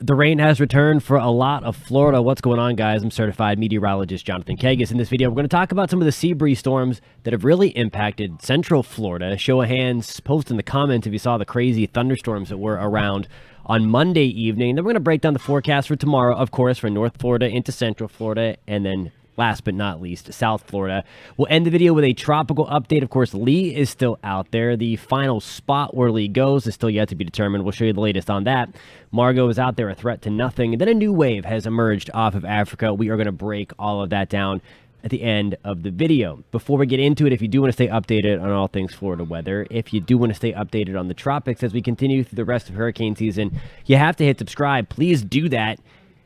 The rain has returned for a lot of Florida. What's going on, guys? I'm certified meteorologist Jonathan Kagas. In this video, we're going to talk about some of the sea breeze storms that have really impacted central Florida. Show of hands, post in the comments if you saw the crazy thunderstorms that were around on Monday evening. Then we're going to break down the forecast for tomorrow, of course, for North Florida into Central Florida, and then last but not least, South Florida. We'll end the video with a tropical update. Of course, Lee is still out there. The final spot where Lee goes is still yet to be determined. We'll show you the latest on that. Margot is out there, a threat to nothing. And then a new wave has emerged off of Africa. We are going to break all of that down at the end of the video. Before we get into it, if you do want to stay updated on all things Florida weather, if you do want to stay updated on the tropics as we continue through the rest of hurricane season, you have to hit subscribe. Please do that.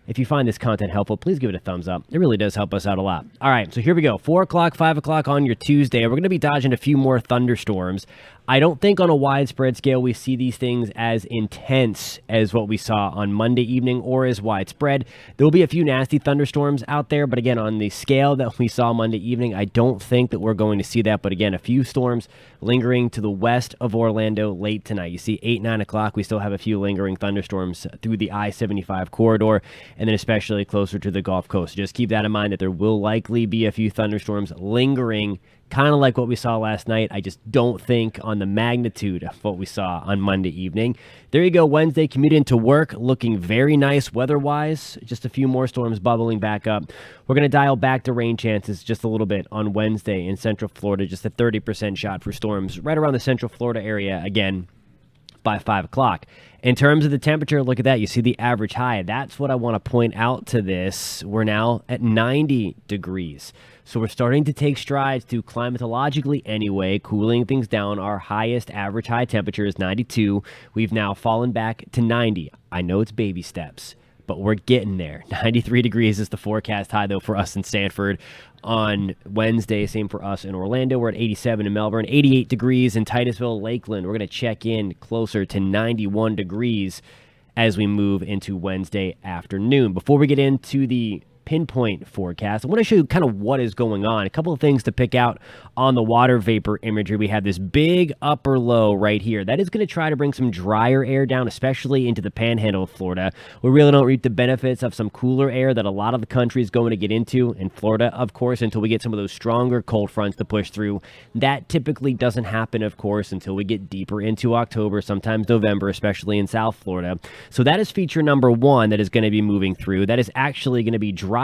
If you find this content helpful, please give it a thumbs up. It really does help us out a lot. All right, so here we go. 4 o'clock, 5 o'clock on your Tuesday. We're going to be dodging a few more thunderstorms. I don't think on a widespread scale we see these things as intense as what we saw on Monday evening or as widespread. There will be a few nasty thunderstorms out there, but again, on the scale that we saw Monday evening, I don't think that we're going to see that. But again, a few storms lingering to the west of Orlando late tonight. You see 8, 9 o'clock, we still have a few lingering thunderstorms through the I-75 corridor, and then especially closer to the Gulf Coast. So just keep that in mind that there will likely be a few thunderstorms lingering, kind of like what we saw last night. I just don't think on the magnitude of what we saw on Monday evening. There you go. Wednesday, commute into work, looking very nice weather-wise. Just a few more storms bubbling back up. We're going to dial back the rain chances just a little bit on Wednesday in Central Florida. Just a 30% shot for storms right around the Central Florida area again by 5 o'clock. In terms of the temperature, look at that. You see the average high. That's what I want to point out to this. We're now at 90 degrees. So we're starting to take strides to climatologically anyway, cooling things down. Our highest average high temperature is 92. We've now fallen back to 90. I know it's baby steps, but we're getting there. 93 degrees is the forecast high, though, for us in Sanford on Wednesday. Same for us in Orlando. We're at 87 in Melbourne, 88 degrees in Titusville, Lakeland. We're going to check in closer to 91 degrees as we move into Wednesday afternoon. Before we get into the pinpoint forecast, I want to show you kind of what is going on. A couple of things to pick out on the water vapor imagery. We have this big upper low right here. That is going to try to bring some drier air down, especially into the panhandle of Florida. We really don't reap the benefits of some cooler air that a lot of the country is going to get into in Florida, of course, until we get some of those stronger cold fronts to push through. That typically doesn't happen, of course, until we get deeper into October, sometimes November, especially in South Florida. So that is feature number one that is going to be moving through. That is actually going to be driving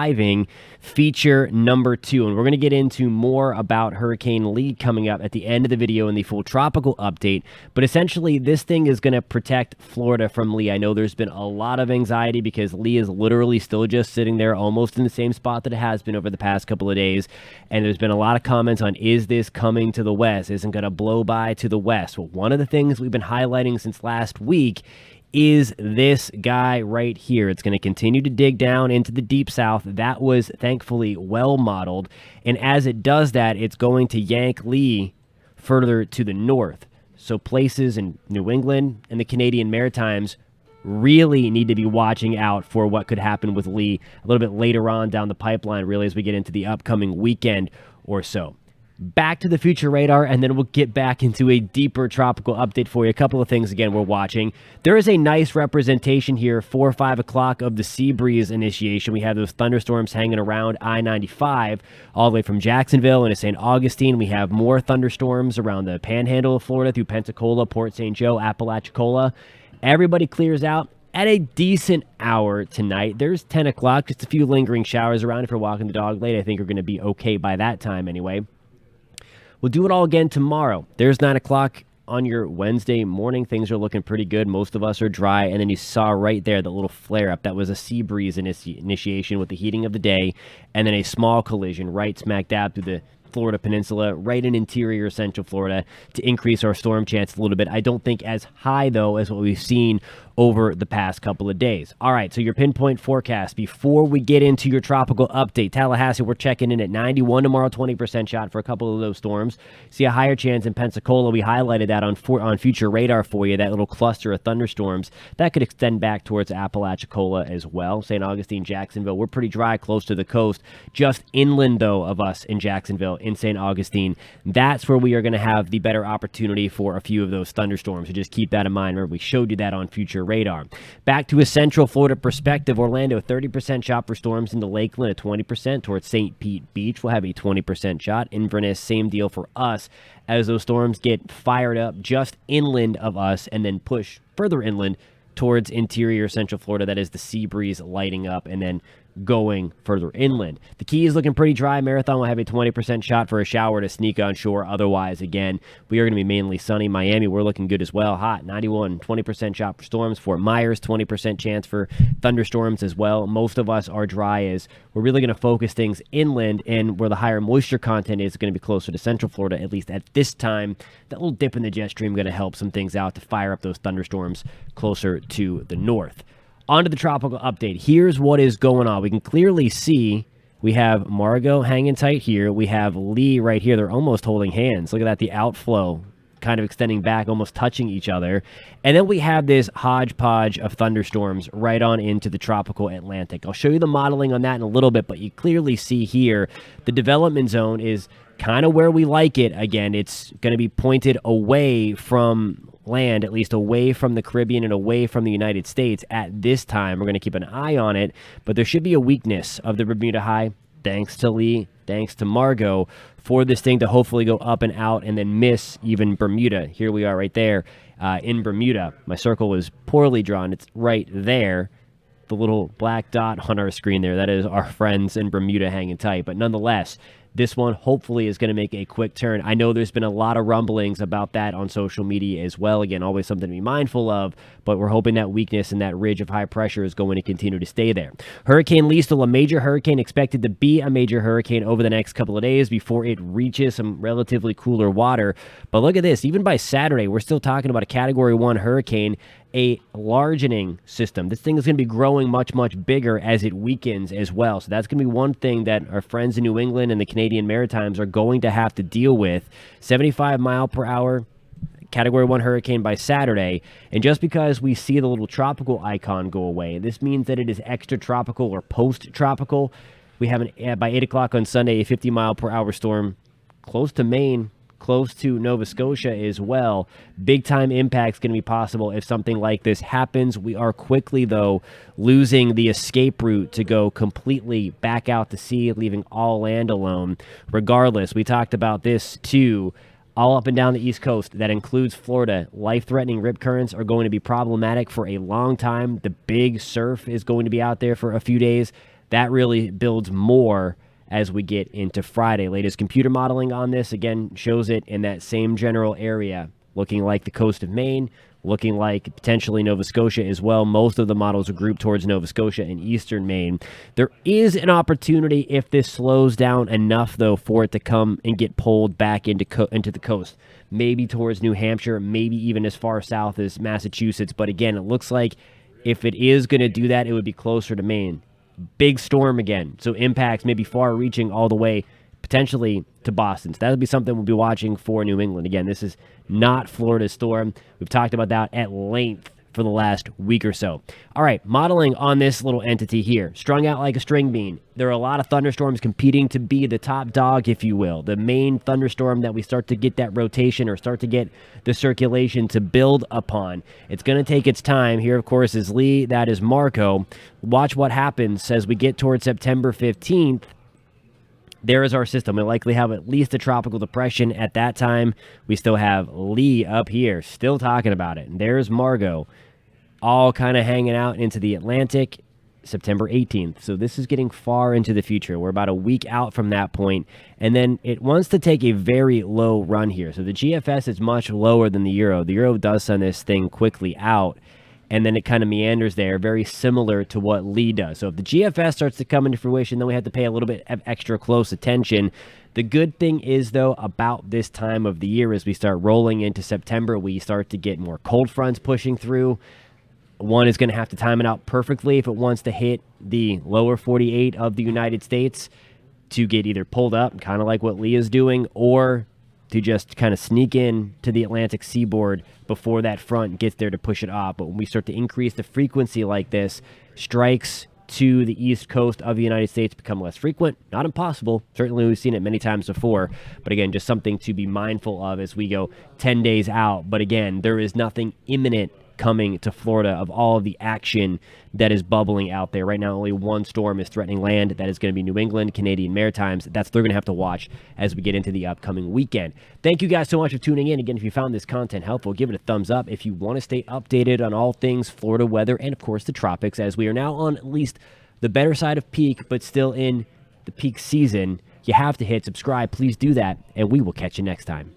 feature number 2, and we're going to get into more about Hurricane Lee coming up at the end of the video in the full tropical update. But essentially, this thing is going to protect Florida from Lee. I know there's been a lot of anxiety because Lee is literally still just sitting there almost in the same spot that it has been over the past couple of days, and there's been a lot of comments on, is this coming to the west? Isn't going to blow by to the west? Well, one of the things we've been highlighting since last week is this guy right here. It's going to continue to dig down into the deep south. That was thankfully well modeled. And as it does that, it's going to yank Lee further to the north. So places in New England and the Canadian Maritimes really need to be watching out for what could happen with Lee a little bit later on down the pipeline, really, as we get into the upcoming weekend or so. Back to the future radar, and then we'll get back into a deeper tropical update for you. A couple of things, again, we're watching. There is a nice representation here, 4 or 5 o'clock, of the sea breeze initiation. We have those thunderstorms hanging around I-95 all the way from Jacksonville into St. Augustine. We have more thunderstorms around the panhandle of Florida through Pensacola, Port St. Joe, Apalachicola. Everybody clears out at a decent hour tonight. There's 10 o'clock, just a few lingering showers around. If you're walking the dog late, I think you're going to be okay by that time anyway. We'll do it all again tomorrow. There's 9 o'clock on your Wednesday morning. Things are looking pretty good. Most of us are dry. And then you saw right there the little flare-up. That was a sea breeze initiation with the heating of the day. And then a small collision right smack dab through the Florida Peninsula, right in interior Central Florida to increase our storm chance a little bit. I don't think as high, though, as what we've seen over the past couple of days. All right, so your pinpoint forecast. Before we get into your tropical update, Tallahassee, we're checking in at 91 tomorrow, 20% shot for a couple of those storms. See a higher chance in Pensacola. We highlighted that on future radar for you, that little cluster of thunderstorms. That could extend back towards Apalachicola as well. St. Augustine, Jacksonville, we're pretty dry close to the coast. Just inland, though, of us in Jacksonville, in St. Augustine, that's where we are going to have the better opportunity for a few of those thunderstorms. So just keep that in mind. Remember, we showed you that on future radar. Back to a Central Florida perspective, Orlando, 30% shot for storms into Lakeland, a 20% towards St. Pete Beach. We'll have a 20% shot. Inverness, same deal for us as those storms get fired up just inland of us and then push further inland towards interior Central Florida. That is the sea breeze lighting up and then going further inland. The Keys looking pretty dry. Marathon will have a 20% shot for a shower to sneak on shore. Otherwise, again, we are going to be mainly sunny. Miami, we're looking good as well. Hot, 91, 20% shot for storms. Fort Myers, 20% chance for thunderstorms as well. Most of us are dry as we're really going to focus things inland, and where the higher moisture content is going to be closer to Central Florida, at least at this time. That little dip in the jet stream going to help some things out to fire up those thunderstorms closer to the north. On to the tropical update. Here's what is going on. We can clearly see we have Margot hanging tight here. We have Lee right here. They're almost holding hands. Look at that, the outflow kind of extending back, almost touching each other. And then we have this hodgepodge of thunderstorms right on into the tropical Atlantic. I'll show you the modeling on that in a little bit, but you clearly see here the development zone is kind of where we like it. Again, it's going to be pointed away from land, at least away from the Caribbean and away from the United States at this time. We're going to keep an eye on it, but there should be a weakness of the Bermuda High, thanks to Lee, thanks to Margot, for this thing to hopefully go up and out and then miss even Bermuda. Here we are right there in Bermuda. My circle was poorly drawn. It's right there. The little black dot on our screen there, that is our friends in Bermuda hanging tight. But nonetheless, this one hopefully is going to make a quick turn. I know there's been a lot of rumblings about that on social media as well. Again, always something to be mindful of, but we're hoping that weakness and that ridge of high pressure is going to continue to stay there. Hurricane Lee, still a major hurricane, expected to be a major hurricane over the next couple of days before it reaches some relatively cooler water. But look at this, even by Saturday, we're still talking about a Category 1 hurricane, a largening system. This thing is going to be growing much, much bigger as it weakens as well. So that's going to be one thing that our friends in New England and the Canadian Maritimes are going to have to deal with. 75 mile per hour, Category 1 hurricane by Saturday. And just because we see the little tropical icon go away, this means that it is extra tropical or post-tropical. We have, by 8 o'clock on Sunday, a 50 mile per hour storm close to Maine, close to Nova Scotia as well. Big time impact's going to be possible if something like this happens. We are quickly, though, losing the escape route to go completely back out to sea, leaving all land alone. Regardless, we talked about this too, all up and down the East Coast. That includes Florida. Life-threatening rip currents are going to be problematic for a long time. The big surf is going to be out there for a few days. That really builds more as we get into Friday. Latest computer modeling on this, again, shows it in that same general area, looking like the coast of Maine, looking like potentially Nova Scotia as well. Most of the models are grouped towards Nova Scotia and eastern Maine. There is an opportunity if this slows down enough, though, for it to come and get pulled back into the coast. Maybe towards New Hampshire, maybe even as far south as Massachusetts. But again, it looks like if it is going to do that, it would be closer to Maine. Big storm again, so impacts may be far-reaching all the way potentially to Boston. So that would be something we'll be watching for New England. Again, this is not Florida's storm. We've talked about that at length for the last week or so. All right, modeling on this little entity here. Strung out like a string bean. There are a lot of thunderstorms competing to be the top dog, if you will. The main thunderstorm that we start to get that rotation or start to get the circulation to build upon. It's going to take its time. Here, of course, is Lee. That is Margot. Watch what happens as we get towards September 15th. There is our system. We'll likely have at least a tropical depression at that time. We still have Lee up here, still talking about it. And there's Margot, all kind of hanging out into the Atlantic, September 18th. So this is getting far into the future. We're about a week out from that point. And then it wants to take a very low run here. So the GFS is much lower than the Euro. The Euro does send this thing quickly out, and then it kind of meanders there, very similar to what Lee does. So if the GFS starts to come into fruition, then we have to pay a little bit of extra close attention. The good thing is, though, about this time of the year, as we start rolling into September, we start to get more cold fronts pushing through. One is going to have to time it out perfectly if it wants to hit the lower 48 of the United States to get either pulled up, kind of like what Lee is doing, or to just kind of sneak in to the Atlantic seaboard before that front gets there to push it off. But when we start to increase the frequency like this, strikes to the east coast of the United States become less frequent. Not impossible. Certainly we've seen it many times before. But again, just something to be mindful of as we go 10 days out. But again, there is nothing imminent coming to Florida, of all of the action that is bubbling out there. Right now, only one storm is threatening land. That is going to be New England, Canadian Maritimes. That's they're going to have to watch as we get into the upcoming weekend. Thank you guys so much for tuning in. Again, if you found this content helpful, give it a thumbs up. If you want to stay updated on all things Florida weather and, of course, the tropics, as we are now on at least the better side of peak, but still in the peak season, you have to hit subscribe. Please do that, and we will catch you next time.